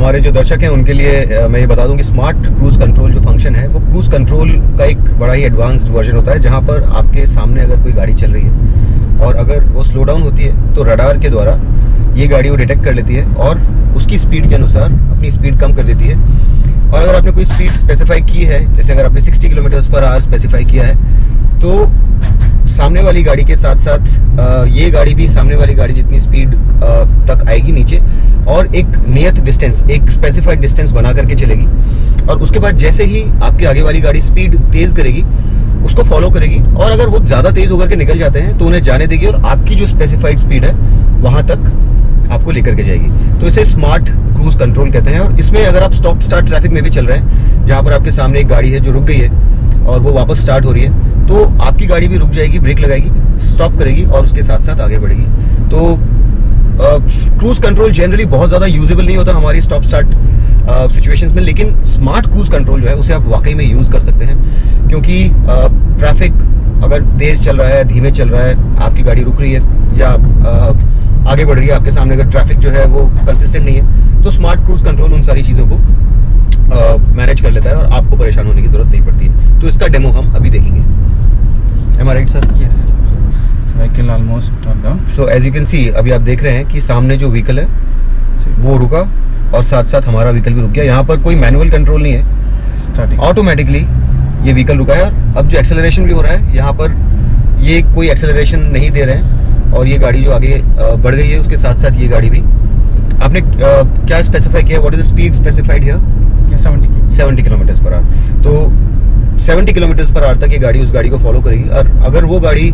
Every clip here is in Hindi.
हमारे जो दर्शक हैं उनके लिए मैं ये बता दूं कि स्मार्ट क्रूज कंट्रोल जो फंक्शन है वो क्रूज कंट्रोल का एक बड़ा ही एडवांस्ड वर्जन होता है, जहां पर आपके सामने अगर कोई गाड़ी चल रही है और अगर वो स्लो डाउन होती है तो रडार के द्वारा ये गाड़ी वो डिटेक्ट कर लेती है और उसकी स्पीड के अनुसार अपनी स्पीड कम कर देती है। और अगर आपने कोई स्पीड स्पेसिफाई की है, जैसे अगर आपने 60 किलोमीटर पर आवर स्पेसिफाई किया है, तो सामने वाली गाड़ी के साथ साथ ये गाड़ी भी सामने वाली गाड़ी जितनी स्पीड तक आएगी नीचे और एक नियत डिस्टेंस, एक स्पेसिफाइड डिस्टेंस बना करके चलेगी। और उसके बाद जैसे ही आपकी आगे वाली गाड़ी स्पीड तेज करेगी उसको फॉलो करेगी, और अगर वो ज़्यादा तेज होकर के निकल जाते हैं तो उन्हें जाने देगी और आपकी जो स्पेसिफाइड स्पीड है वहाँ तक आपको लेकर के जाएगी। तो इसे स्मार्ट क्रूज कंट्रोल कहते हैं। और इसमें अगर आप स्टॉप स्टार्ट ट्रैफिक में भी चल रहे हैं, जहाँ पर आपके सामने एक गाड़ी है जो रुक गई है और वो वापस स्टार्ट हो रही है, तो आपकी गाड़ी भी रुक जाएगी, ब्रेक लगाएगी, स्टॉप करेगी और उसके साथ साथ आगे बढ़ेगी। तो क्रूज कंट्रोल जनरली बहुत ज़्यादा यूजेबल नहीं होता हमारी स्टॉप स्टार्ट सिचुएशंस में, लेकिन स्मार्ट क्रूज कंट्रोल जो है उसे आप वाकई में यूज़ कर सकते हैं, क्योंकि ट्रैफिक अगर तेज़ चल रहा है, धीमे चल रहा है, आपकी गाड़ी रुक रही है या आगे बढ़ रही है, आपके सामने अगर ट्रैफिक जो है वो कंसिस्टेंट नहीं है, तो स्मार्ट क्रूज कंट्रोल उन सारी चीज़ों को मैनेज कर लेता है और आपको परेशान होने की ज़रूरत नहीं पड़ती है। तो इसका डेमो हम अभी देखेंगे। Am I right, sir? Yes. Vehicle almost done. So as you can see, अभी आप देख रहे हैं कि सामने जो व्हीकल है वो रुका और साथ साथ हमारा व्हीकल भी रुक गया। यहाँ पर कोई मैनुअल कंट्रोल नहीं है, ऑटोमेटिकली ये व्हीकल रुका है। और अब जो एक्सेलरेशन भी हो रहा है, यहाँ पर ये कोई एक्सेलरेशन नहीं दे रहे हैं और ये गाड़ी जो आगे बढ़ गई है उसके साथ साथ ये गाड़ी भी। आपने क्या स्पेसिफाई किया? What is the speed specified here? 70 kilometre per hour. तो 70 किलोमीटर पर आवर तक ये गाड़ी उस गाड़ी को फॉलो करेगी, और अगर वो गाड़ी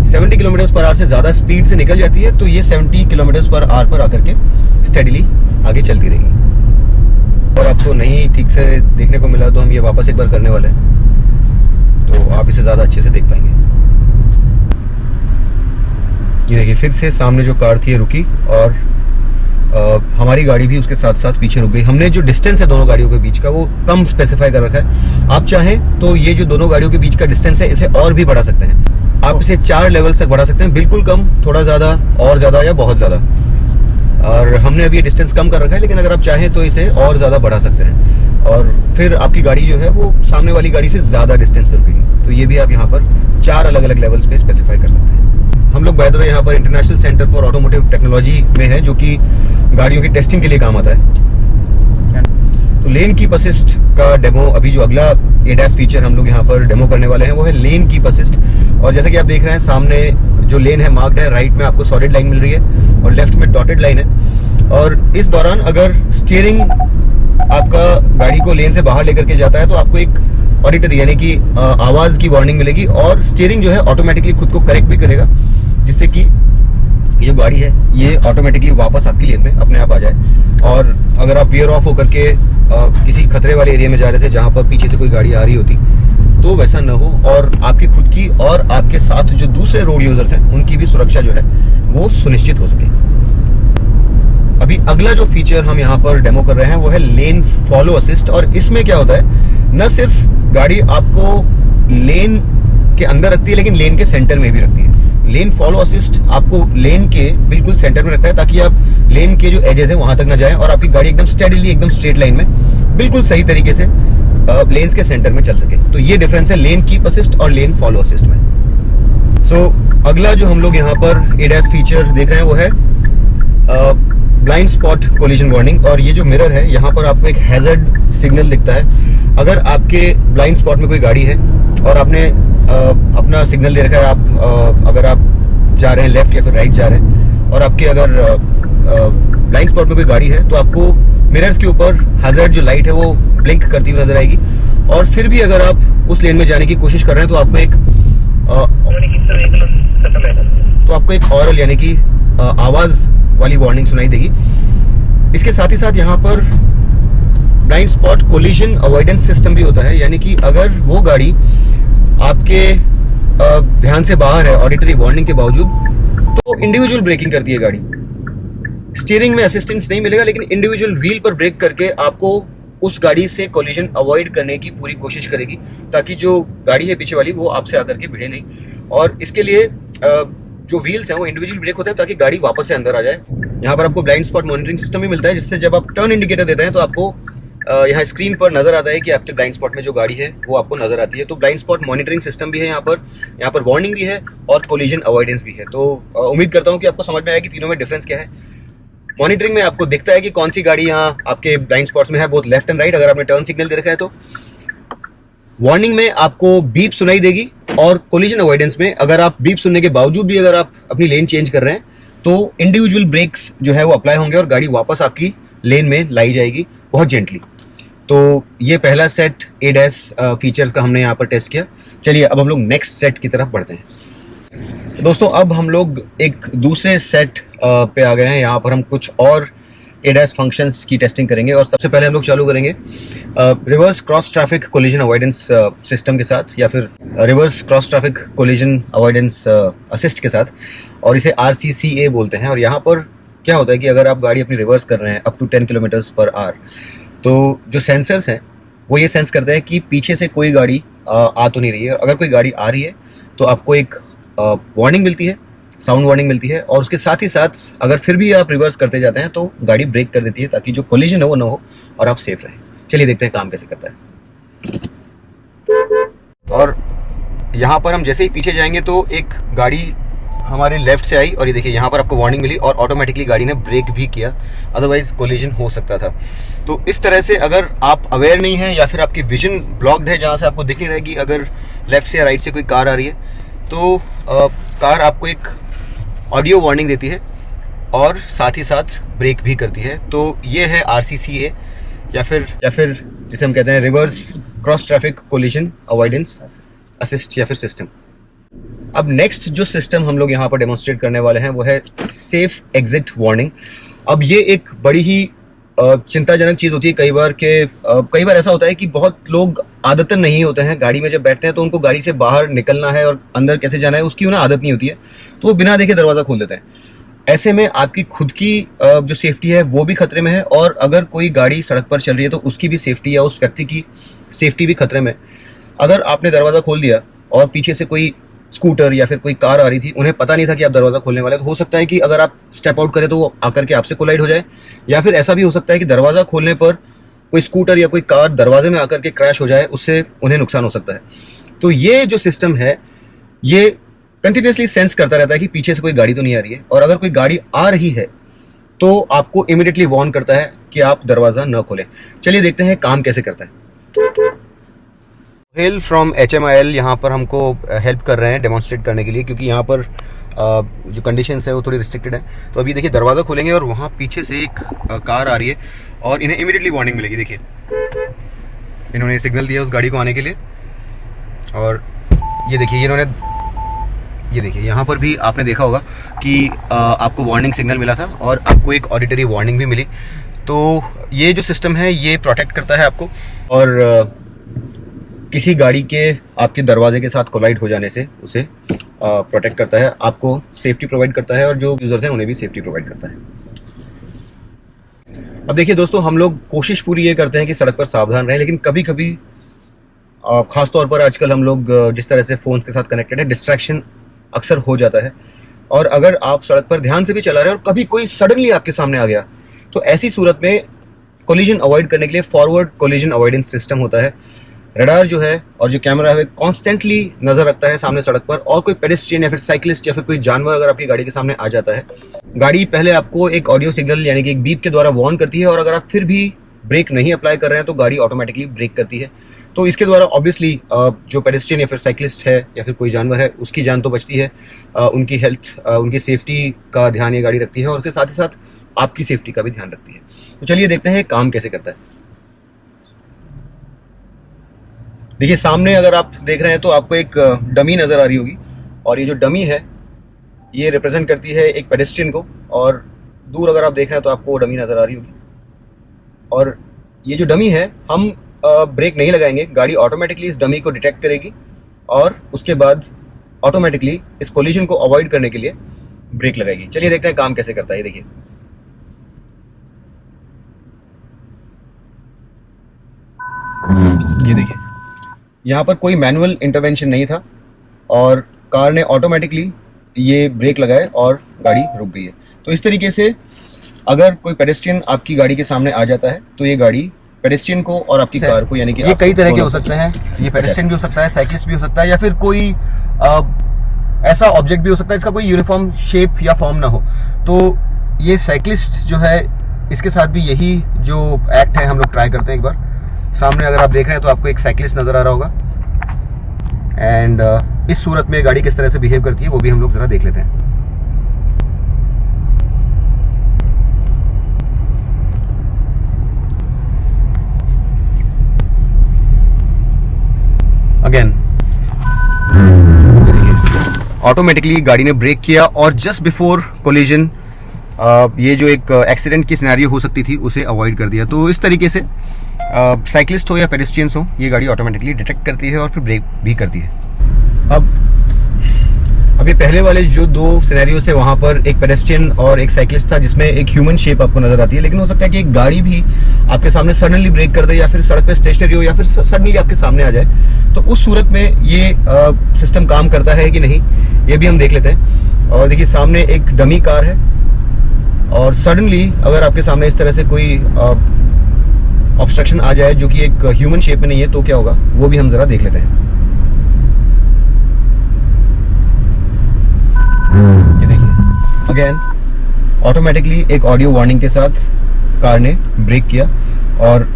70 किलोमीटर पर आवर से ज़्यादा स्पीड से निकल जाती है तो ये 70 किलोमीटर पर आवर पर आकर के स्टेडीली आगे चलती रहेगी। और आपको नहीं ठीक से देखने को मिला तो हम ये वापस एक बार करने वाले हैं, तो आप इसे ज़्यादा अच्छे से देख पाएंगे। ये देखिए, फिर से सामने जो कार थी रुकी और हमारी गाड़ी भी उसके साथ साथ पीछे रुक गई। हमने जो डिस्टेंस है दोनों गाड़ियों के बीच का वो कम स्पेसिफाई कर रखा है। आप चाहें तो ये जो दोनों गाड़ियों के बीच का डिस्टेंस है इसे और भी बढ़ा सकते हैं। आप इसे 4 लेवल तक बढ़ा सकते हैं, बिल्कुल कम, थोड़ा ज़्यादा, और ज़्यादा या बहुत ज़्यादा। और हमने अभी ये डिस्टेंस कम कर रखा है, लेकिन अगर आप चाहें तो इसे और ज़्यादा बढ़ा सकते हैं और फिर आपकी गाड़ी जो है वो सामने वाली गाड़ी से ज़्यादा डिस्टेंस पर रुकेगी। तो ये भी आप यहाँ पर 4 अलग अलग लेवल्स पे स्पेसिफाई कर सकते हैं। हम लोग बाय द वे यहाँ पर international centre for automotive technology में है, जो कि गाड़ियों की टेस्टिंग के लिए काम आता है। तो लेन कीप असिस्ट का डेमो, अभी जो अगला एडैस फीचर हम लोग यहाँ पर डेमो करने वाले हैं वो है लेन कीप असिस्ट। और जैसा कि आप देख रहे हैं, सामने जो लेन है मार्क्ड है, राइट में आपको सॉलिड लाइन मिल रही है और लेफ्ट में डॉटेड लाइन है। और इस दौरान अगर स्टीयरिंग आपका गाड़ी को लेन से बाहर लेकर के जाता है तो आपको एक ऑडिटरी यानी कि आवाज़ की वार्निंग मिलेगी, और स्टीयरिंग जो है ऑटोमेटिकली खुद को करेक्ट भी करेगा, जिससे कि ये जो गाड़ी है ये ऑटोमेटिकली वापस आपकी लेन में अपने आप आ जाए। और अगर आप वेयर ऑफ होकर के किसी खतरे वाले एरिया में जा रहे थे जहाँ पर पीछे से कोई गाड़ी आ रही होती, तो वैसा न हो और आपकी खुद की और आपके साथ जो दूसरे रोड यूजर्स हैं उनकी भी सुरक्षा जो है वो सुनिश्चित हो सके। अभी अगला जो फीचर हम यहाँ पर डेमो कर रहे हैं वो है लेन फॉलो असिस्ट। और इसमें क्या होता है, न सिर्फ गाड़ी आपको लेन के अंदर रखती है लेकिन लेन के सेंटर में भी रखती है। लेन फॉलो असिस्ट आपको लेन के बिल्कुल सेंटर में रखता है, ताकि आप लेन के जो एजेस हैं वहां तक ना जाएं और आपकी गाड़ी एकदम स्टेडीली, एकदम स्ट्रेट लाइन में बिल्कुल सही तरीके से लेन्स के सेंटर में चल सके। तो ये डिफरेंस है लेन कीप असिस्ट और लेन फॉलो असिस्ट में। सो अगला जो हम लोग यहाँ पर एडैस फीचर देख रहे हैं वो है ब्लाइंड स्पॉट कोलिजन वार्निंग। और ये जो मिरर है यहाँ पर आपको एक हैजर्ड सिग्नल दिखता है। अगर आपके ब्लाइंड स्पॉट में कोई गाड़ी है और आपने अपना सिग्नल दे रखा है, आप अगर आप जा रहे हैं लेफ्ट या फिर राइट जा रहे हैं और आपके अगर ब्लाइंड स्पॉट में कोई गाड़ी है तो आपको मिरर्स के ऊपर हैजर्ड जो लाइट है वो ब्लिंक करती हुई नजर आएगी। और फिर भी अगर आप उस लेन में जाने की कोशिश कर रहे हैं तो आपको एक ऑरल यानी कि आवाज वाली वार्निंग सुनाई देगी। इसके साथ ही साथ यहाँ पर blind spot collision avoidance system भी होता है, यानी कि अगर वो गाड़ी आपके ध्यान से बाहर है ऑडिटरी वार्निंग के बावजूद, तो इंडिविजुअल ब्रेकिंग करती है गाड़ी। स्टीयरिंग में असिस्टेंस नहीं मिलेगा, लेकिन इंडिविजुअल व्हील पर ब्रेक करके आपको उस गाड़ी से कोलिजन अवॉइड करने की पूरी कोशिश करेगी, ताकि जो गाड़ी है पीछे वाली वो आपसे आकर के भिड़े नहीं। और इसके लिए जो व्हील्स हैं वो इंडिविजुअल ब्रेक होते हैं ताकि गाड़ी वापस से अंदर आ जाए। यहाँ पर आपको ब्लाइंड स्पॉट मॉनिटरिंग सिस्टम भी मिलता है, जिससे जब आप टर्न इंडिकेटर देते हैं तो आपको यहाँ स्क्रीन पर नजर आता है कि आपके ब्लाइंड स्पॉट में जो गाड़ी है वो आपको नजर आती है। तो ब्लाइंड स्पॉट मॉनिटरिंग सिस्टम भी है यहाँ पर वार्निंग भी है और कोलिजन अवॉइडेंस भी है। तो उम्मीद करता हूँ कि आपको समझ में आया कि तीनों में डिफरेंस क्या है। मॉनिटरिंग में आपको दिखता है कि कौन सी गाड़ी यहाँ आपके ब्लाइंड स्पॉट्स में है, बोथ लेफ्ट एंड राइट, अगर आपने टर्न सिग्नल दे रखा है तो। वार्निंग में आपको बीप सुनाई देगी, और कोलिजन अवॉइडेंस में अगर आप बीप सुनने के बावजूद भी अगर आप अपनी लेन चेंज कर रहे हैं तो इंडिविजुअल ब्रेक्स जो है वो अप्लाई होंगे और गाड़ी वापस आपकी लेन में लाई जाएगी बहुत जेंटली। तो ये पहला सेट ADAS फीचर्स का हमने यहाँ पर टेस्ट किया। चलिए अब हम लोग नेक्स्ट सेट की तरफ बढ़ते हैं। तो दोस्तों अब हम लोग एक दूसरे सेट पे आ गए हैं। यहाँ पर हम कुछ और ADAS फंक्शंस की टेस्टिंग करेंगे, और सबसे पहले हम लोग चालू करेंगे reverse cross traffic collision avoidance system के साथ, या फिर reverse cross traffic collision avoidance assist के साथ, और इसे RCCA बोलते हैं। और यहाँ पर क्या होता है कि अगर आप गाड़ी अपनी रिवर्स कर रहे हैं अप टू 10 km/h, तो जो सेंसर्स हैं वो ये सेंस करते हैं कि पीछे से कोई गाड़ी आ तो नहीं रही है। अगर कोई गाड़ी आ रही है तो आपको एक वार्निंग मिलती है, साउंड वार्निंग मिलती है, और उसके साथ ही साथ अगर फिर भी आप रिवर्स करते जाते हैं तो गाड़ी ब्रेक कर देती है, ताकि जो कोलिजन है वो ना हो और आप सेफ रहें। चलिए देखते हैं काम कैसे करता है। और यहाँ पर हम जैसे ही पीछे जाएंगे तो एक गाड़ी हमारे लेफ्ट से आई, और ये देखिए यहाँ पर आपको वार्निंग मिली और ऑटोमेटिकली गाड़ी ने ब्रेक भी किया, अदरवाइज कोलिजन हो सकता था। तो इस तरह से अगर आप अवेयर नहीं हैं या फिर आपकी विजन ब्लॉक्ड है, जहाँ से आपको दिख नहीं रहेगी अगर लेफ्ट से या राइट से कोई कार आ रही है, तो कार आपको एक ऑडियो वार्निंग देती है और साथ ही साथ ब्रेक भी करती है। तो ये है RCCA, या फिर जिसे हम कहते हैं reverse cross traffic collision avoidance assist या फिर सिस्टम। अब नेक्स्ट जो सिस्टम हम लोग यहाँ पर डेमोन्स्ट्रेट करने वाले हैं वो है सेफ एग्जिट वार्निंग। अब ये एक बड़ी ही चिंताजनक चीज़ होती है कई बार ऐसा होता है कि बहुत लोग आदतन नहीं होते हैं, गाड़ी में जब बैठते हैं तो उनको गाड़ी से बाहर निकलना है और अंदर कैसे जाना है उसकी उन्हें आदत नहीं होती है, तो वो बिना देखे दरवाज़ा खोल देते हैं। ऐसे में आपकी खुद की जो सेफ्टी है वो भी खतरे में है, और अगर कोई गाड़ी सड़क पर चल रही है तो उसकी भी सेफ्टी या उस व्यक्ति की सेफ्टी भी खतरे में। अगर आपने दरवाज़ा खोल दिया और पीछे से कोई स्कूटर या फिर कोई कार आ रही थी, उन्हें पता नहीं था कि आप दरवाज़ा खोलने वाले, तो हो सकता है कि अगर आप स्टेप आउट करें तो वो आकर के आपसे कोलाइड हो जाए, या फिर ऐसा भी हो सकता है कि दरवाज़ा खोलने पर कोई स्कूटर या कोई कार दरवाजे में आकर के क्रैश हो जाए, उससे उन्हें नुकसान हो सकता है। तो ये जो सिस्टम है ये कंटिन्यूसली सेंस करता रहता है कि पीछे से कोई गाड़ी तो नहीं आ रही है, और अगर कोई गाड़ी आ रही है तो आपको इमीडिएटली वार्न करता है कि आप दरवाज़ा न खोलें। चलिए देखते हैं काम कैसे करता है। हेल फ्रॉम HMIL यहाँ पर हमको हेल्प कर रहे हैं डेमोन्स्ट्रेट करने के लिए, क्योंकि यहाँ पर जो कंडीशंस है वो थोड़ी रिस्ट्रिक्टेड है। तो अभी देखिए दरवाज़ा खोलेंगे और वहाँ पीछे से एक कार आ रही है और इन्हें इमीडिएटली वार्निंग मिलेगी। देखिए इन्होंने सिग्नल दिया उस गाड़ी को आने के लिए, और ये देखिए ये देखिए यहाँ पर भी आपने देखा होगा कि आपको वार्निंग सिग्नल मिला था और आपको एक ऑडिटरी वार्निंग भी मिली। तो ये जो सिस्टम है ये प्रोटेक्ट करता है आपको, और किसी गाड़ी के आपके दरवाजे के साथ कोलाइड हो जाने से उसे प्रोटेक्ट करता है, आपको सेफ्टी प्रोवाइड करता है, और जो यूज़र्स हैं उन्हें भी सेफ्टी प्रोवाइड करता है। अब देखिए दोस्तों, हम लोग कोशिश पूरी ये करते हैं कि सड़क पर सावधान रहें, लेकिन कभी कभी ख़ास तौर पर आजकल हम लोग जिस तरह से फ़ोन्स के साथ कनेक्टेड है, डिस्ट्रैक्शन अक्सर हो जाता है। और अगर आप सड़क पर ध्यान से भी चला रहे हैं और कभी कोई सडनली आपके सामने आ गया, तो ऐसी सूरत में कोलिजन अवॉइड करने के लिए फॉरवर्ड कोलिजन अवॉइडेंस सिस्टम होता है। रडार जो है और जो कैमरा है कॉन्स्टेंटली नज़र रखता है सामने सड़क पर, और कोई पेडेस्ट्रियन या फिर साइकिलिस्ट या फिर कोई जानवर अगर आपकी गाड़ी के सामने आ जाता है, गाड़ी पहले आपको एक ऑडियो सिग्नल यानी कि एक बीप के द्वारा वार्न करती है, और अगर आप फिर भी ब्रेक नहीं अप्लाई कर रहे हैं तो गाड़ी ऑटोमेटिकली ब्रेक करती है। तो इसके द्वारा ऑब्वियसली जो पेडेस्ट्रियन या फिर साइकिलिस्ट है या फिर कोई जानवर है उसकी जान तो बचती है, उनकी हेल्थ उनकी सेफ्टी का ध्यान ये गाड़ी रखती है, और उसके साथ ही साथ आपकी सेफ्टी का भी ध्यान रखती है। तो चलिए देखते हैं काम कैसे करता है। देखिए सामने अगर आप देख रहे हैं तो आपको एक डमी नज़र आ रही होगी, और ये जो डमी है ये रिप्रेजेंट करती है एक पेडेस्ट्रियन को, और दूर अगर आप देख रहे हैं तो आपको डमी नज़र आ रही होगी। और ये जो डमी है, हम ब्रेक नहीं लगाएंगे, गाड़ी ऑटोमेटिकली इस डमी को डिटेक्ट करेगी और उसके बाद ऑटोमेटिकली इस कोलिजन को अवॉइड करने के लिए ब्रेक लगाएगी। चलिए देखते हैं काम कैसे करता है। ये देखिए यहाँ पर कोई मैनुअल इंटरवेंशन नहीं था और कार ने ऑटोमेटिकली ये ब्रेक लगाए और गाड़ी रुक गई है। तो इस तरीके से अगर कोई पेडेस्ट्रियन आपकी गाड़ी के सामने आ जाता है तो ये गाड़ी पेडेस्ट्रियन को और आपकी कार को, यानी कि ये कई तरह के हो सकते हैं, ये पेडेस्ट्रियन भी हो सकता है, साइकिलिस्ट भी हो सकता है, या फिर कोई ऐसा ऑब्जेक्ट भी हो सकता है इसका कोई यूनिफॉर्म शेप या फॉर्म ना हो। तो ये साइकिलिस्ट जो है, इसके साथ भी यही जो एक्ट है हम लोग ट्राई करते हैं। एक बार सामने अगर आप देख रहे हैं तो आपको एक साइकिलिस्ट नज़र आ रहा होगा, एंड इस सूरत में गाड़ी किस तरह से बिहेव करती है वो भी हम लोग ज़रा देख लेते हैं। अगेन ऑटोमेटिकली गाड़ी ने ब्रेक किया और जस्ट बिफोर कोलिजन ये जो एक एक्सीडेंट की सिनेरियो हो सकती थी उसे अवॉइड कर दिया। तो इस तरीके से साइकिलिस्ट हो या पेडेस्ट्रियंस हो, ये गाड़ी ऑटोमेटिकली डिटेक्ट करती है और फिर ब्रेक भी करती है। अब ये पहले वाले जो दो सिनेरियो से, वहाँ पर एक पेडेस्ट्रियन और एक साइकिलिस्ट था जिसमें एक ह्यूमन शेप आपको नजर आती है, लेकिन हो सकता है कि एक गाड़ी भी आपके सामने सडनली ब्रेक कर दे, या फिर सड़क पे स्टेशनरी हो, या फिर सडनली आपके सामने आ जाए। तो उस सूरत में ये सिस्टम काम करता है कि नहीं, ये भी हम देख लेते हैं। और देखिए सामने एक डमी कार है, और सडनली अगर आपके सामने इस तरह से कोई ऑब्स्ट्रक्शन आ जाए जो कि एक ह्यूमन शेप में नहीं है, तो क्या होगा वो भी हम जरा देख लेते हैं। ये देखिए अगेन ऑटोमेटिकली एक ऑडियो वार्निंग के साथ कार ने ब्रेक किया, और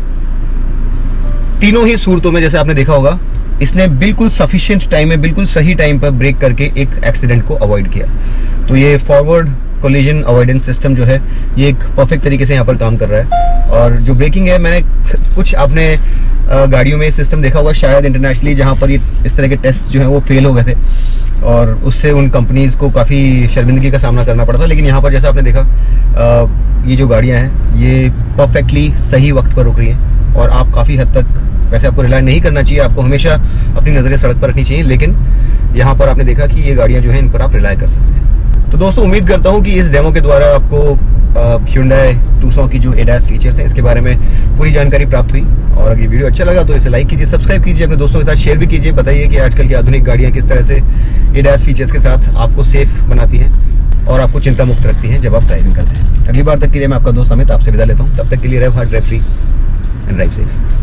तीनों ही सूरतों में जैसे आपने देखा होगा, इसने बिल्कुल सफिशिएंट टाइम में, बिल्कुल सही टाइम पर ब्रेक करके एक एक्सीडेंट को अवॉइड किया। तो ये फॉरवर्ड कोलिजन अवॉइडेंस सिस्टम जो है, ये एक परफेक्ट तरीके से यहाँ पर काम कर रहा है। और जो ब्रेकिंग है, मैंने कुछ अपने गाड़ियों में सिस्टम देखा हुआ शायद इंटरनेशनली, जहाँ पर ये इस तरह के टेस्ट जो है वो फेल हो गए थे, और उससे उन कंपनीज को काफ़ी शर्मिंदगी का सामना करना पड़ा था। लेकिन यहाँ पर जैसा आपने देखा, ये जो गाड़ियाँ हैं ये परफेक्टली सही वक्त पर रुक रही हैं, और आप काफ़ी हद तक, वैसे आपको रिलाई नहीं करना चाहिए, आपको हमेशा अपनी नज़रें सड़क पर रखनी चाहिए, लेकिन यहाँ पर आपने देखा कि ये गाड़ियाँ जो हैं इन पर आप रिलाई कर सकते हैं। तो दोस्तों उम्मीद करता हूँ कि इस डेमो के द्वारा आपको Hyundai Tucson की जो ADAS फीचर्स हैं इसके बारे में पूरी जानकारी प्राप्त हुई। और अगर ये वीडियो अच्छा लगा तो इसे लाइक कीजिए, सब्सक्राइब कीजिए, अपने दोस्तों के साथ शेयर भी कीजिए। बताइए कि आजकल की आधुनिक गाड़ियाँ किस तरह से ADAS फीचर्स के साथ आपको सेफ बनाती हैं और आपको चिंता मुक्त रखती हैं जब आप ड्राइविंग करते हैं। अगली बार तक के लिए मैं आपका दोस्त अमित आपसे विदा लेता हूँ। तब तक के लिए drive hard, drive free and drive safe.